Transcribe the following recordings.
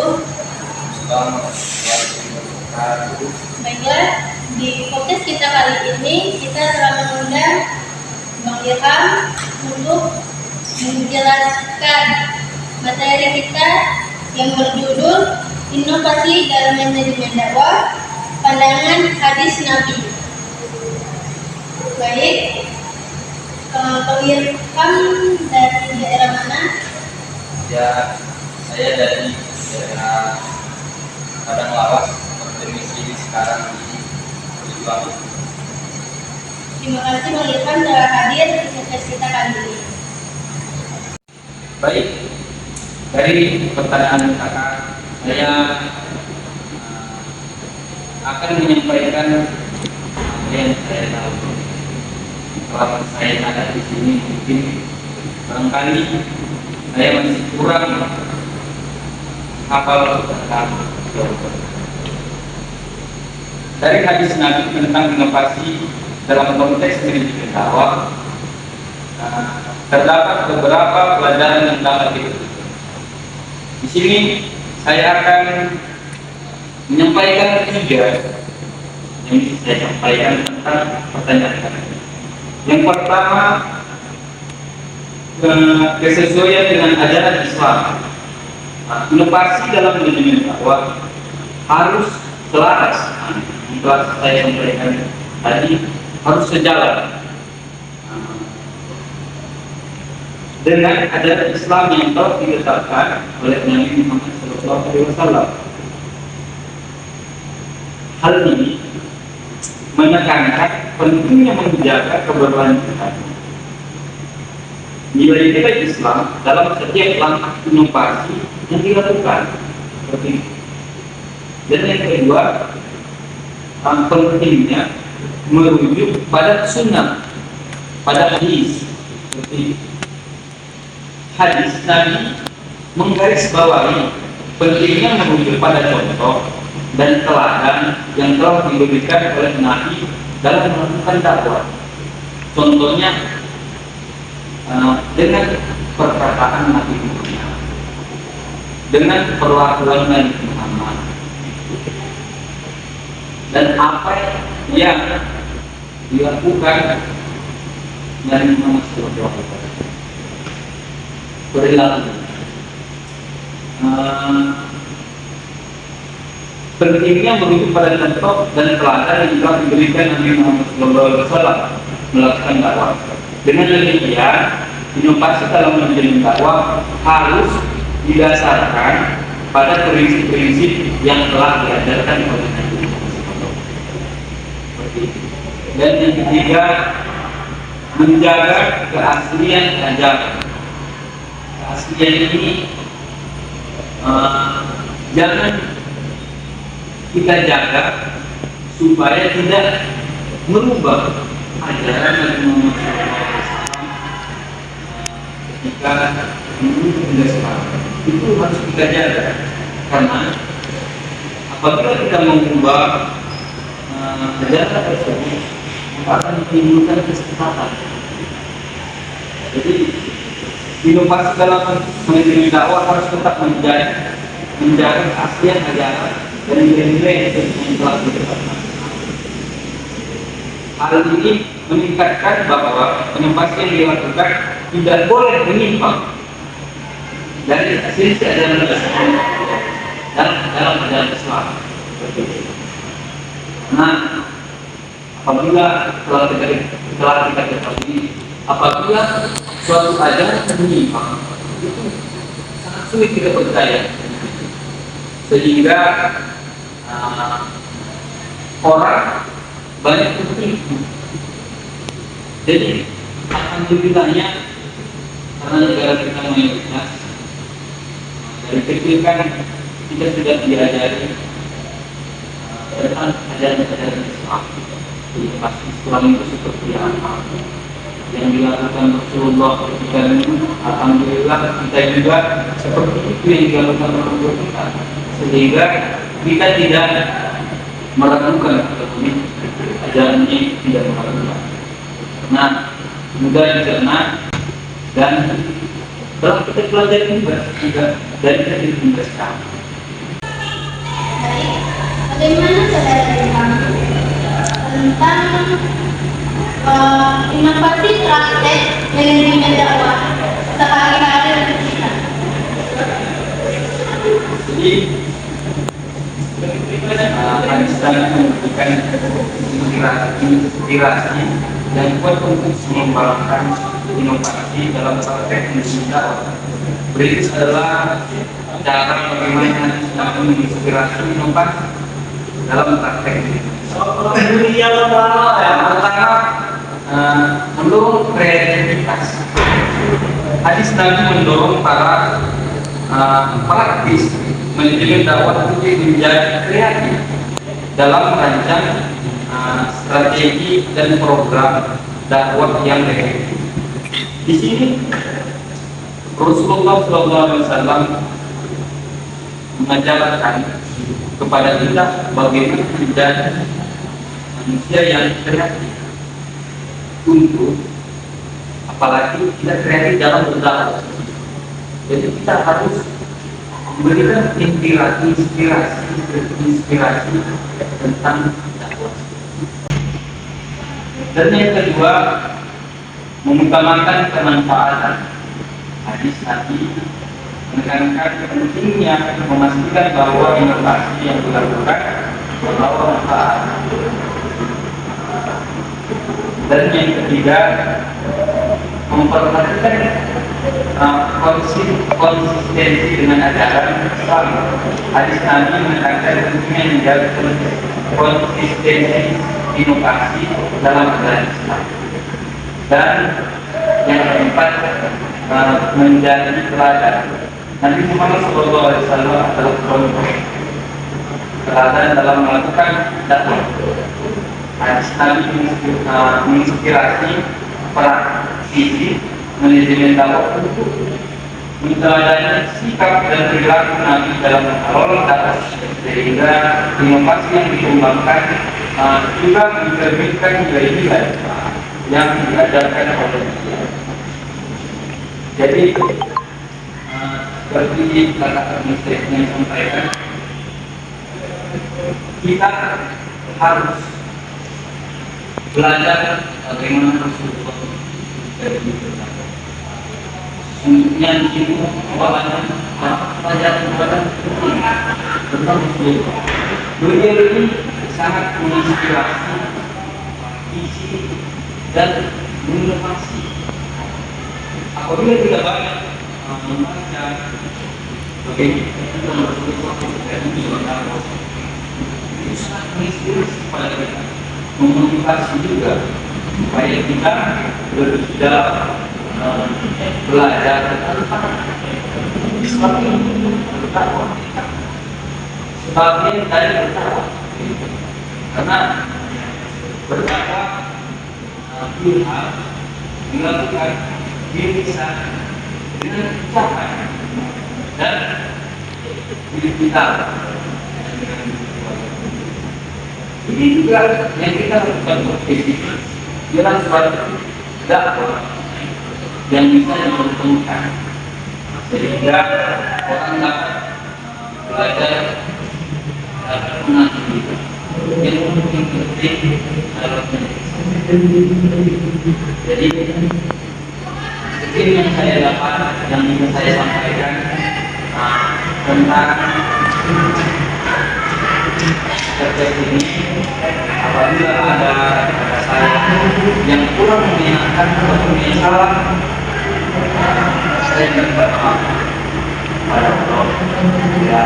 wabarakatuh. Baiklah, di podcast kita kali ini kita telah mengundang Bang Ilham untuk menjelaskan materi kita yang berjudul Inovasi dalam Manajemen Dakwah, Pandangan Hadis Nabi. Baik, Bang Ilham dari daerah mana? Ya, saya dari daerah Padang Lawas, berdomisili sekarang di Perjuangan. Terima kasih Bang Ilham telah hadir di podcast kita kali ini. Baik, dari pertanyaan kakak, saya akan menyampaikan apa yang saya tahu. Selama saya ada di sini, mungkin barangkali saya masih kurang hafal tentang jawaban. Dari hadis Nabi tentang inovasi dalam konteks manajemen dakwah, terdapat beberapa pelajaran yang dapat dipetik. Di sini saya akan menyampaikan 3 yang saya sampaikan tentang pertanyaan. Yang pertama, kesesuaian dengan ajaran Islam. Inovasi dalam manajemen dakwah harus selaras. Telah saya sampaikan tadi, harus sejalan dengan ajaran Islam yang telah ditetapkan oleh Nabi Muhammad SAW. Hal ini menekankan pentingnya menjaga keberlanjutan nilai-nilai Islam dalam setiap langkah inovasi yang dilakukan. Seperti itu. Dan yang kedua, pentingnya merujuk pada sunnah, pada hadis. Seperti itu. Hadis Nabi menggarisbawahi pentingnya merujuk pada contoh dan teladan yang telah diberikan oleh Nabi dalam melakukan dakwah. Contohnya dengan perkataan Nabi Muhammad, dengan perlakuan Nabi Muhammad, dan apa yang dilakukan Nabi Muhammad SAW. Perilaku. Pentingnya merujuk pada contoh dan teladan yang telah diberikan Nabi Muhammad SAW melakukan dakwah. Dengan demikian, inovasi dalam manajemen dakwah harus didasarkan pada prinsip-prinsip yang telah diajarkan oleh Nabi Muhammad SAW. Dan yang ketiga, menjaga keaslian ajaran. Keaslian ini jangan kita jaga supaya tidak merubah ajaran Nabi Muhammad SAW ketika menuju Islam. Itu harus kita jaga, karena apabila kita mengubah ajaran tersebut, maka akan menimbulkan kesesatan. Jadi inovasi dalam manajemen dakwah harus tetap menjaga keaslian ajaran dan nilai-nilai yang telah ditetapkan. Hal ini meningkatkan bahwa inovasi yang dilakukan tidak boleh menyimpang dari sisi ajaran Islam dalam ajaran Islam. Nah, apabila telah kita ketahui, apabila suatu ajaran menyimpang, itu sangat sulit kita percaya, sehingga orang banyak tertipu. Jadi alhamdulillahnya, karena negara kita mayoritas dari kecil kan kita sudah diajari tentang ajaran-ajaran Islam. Pasti Islam itu seperti apa yang dilakukan Rasulullah ketika itu. Alhamdulillah kita juga seperti itu yang dilakukan Rasulullah kita, sehingga kita tidak meragukan ajarannya, tidak meragukan. Nah, mudah dicerna dan telah kita pelajari juga dari hadis sekarang. Baik, bagaimana saudara kami tentang inovasi praktek manajemen dakwah sehari-hari untuk kita? Jadi kami sedang memberikan inspirasi yang kuat untuk mengembangkan inovasi dalam praktek manajemen dakwah. Berikut adalah cara bagaimana kita menginspirasi inovasi dalam praktek ini. Yang pertama, mendorong kreativitas. Hadis Nabi mendorong para praktis manajemen dakwah untuk menjadi kreatif dalam merancang strategi dan program dakwah yang efektif. Di sini Rasulullah SAW mengajarkan kepada kita bagaimana menjadi manusia yang kreatif untuk, apalagi tidak kreatif dalam berdakwah. Jadi kita harus memberikan inspirasi tentang dakwah. Dan yang kedua, mengutamakan kemanfaatan. Hadis Nabi menekankan pentingnya memastikan bahwa inovasi yang dilakukan membawa manfaat. Dan yang ketiga, memperhatikan konsistensi dengan ajaran Islam. Hadis Nabi menekankan pentingnya menjaga konsistensi inovasi dalam ajaran Islam. Dan yang keempat, menjadi teladan. Nabi Muhammad SAW adalah contoh teladan dalam melakukan dakwah. Hadis Nabi menginspirasi praktisi manajemen dakwah untuk meneladani sikap dan perilaku Nabi dalam mengelola dakwah, sehingga inovasi yang dikembangkan juga mencerminkan nilai-nilai yang diajarkan oleh dia. Jadi seperti kata administrasinya yang sampaikan, kita harus belajar bagaimana Rasulullah dari berdakwah. Sungguhnya di sini pelajaran tentang Rasulullah. Beliau ini sangat menginspirasi, visi dan inovasi. Apabila tidak banyak membaca bagaimana Rasulullah dari berdakwah, itu sangat menginspirasi kepada kita, memotivasi juga supaya kita berusaha belajar sebagai berdakwah, sebagai dari berdakwah, karena berdakwah kita dilakukan bisa dengan ucapan dan diri kita. Ini juga yang kita lakukan profesi ialah suatu dakwah yang bisa dipertemukan, sehingga orang dapat belajar dapat mengerti yang penting dalam jadi mungkin yang saya dapat, yang ingin saya sampaikan tentang terkait ini. Apabila ada saya yang kurang menyenangkan atau punya salah, saya minta maaf pada Allah. Ya,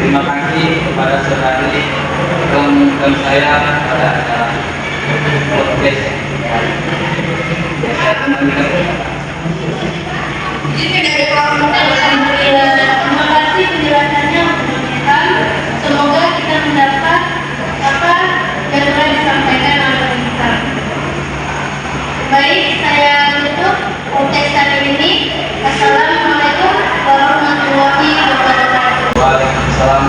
terima kasih kepada saudari yang mengundang saya pada acara podcast. Saya Terima kasih penjelasannya menunjukkan. Semoga kita mendapat apa yang telah disampaikan oleh kita. Baik, saya tutup podcast kali ini. Assalamualaikum warahmatullahi wabarakatuh. Waalaikumsalam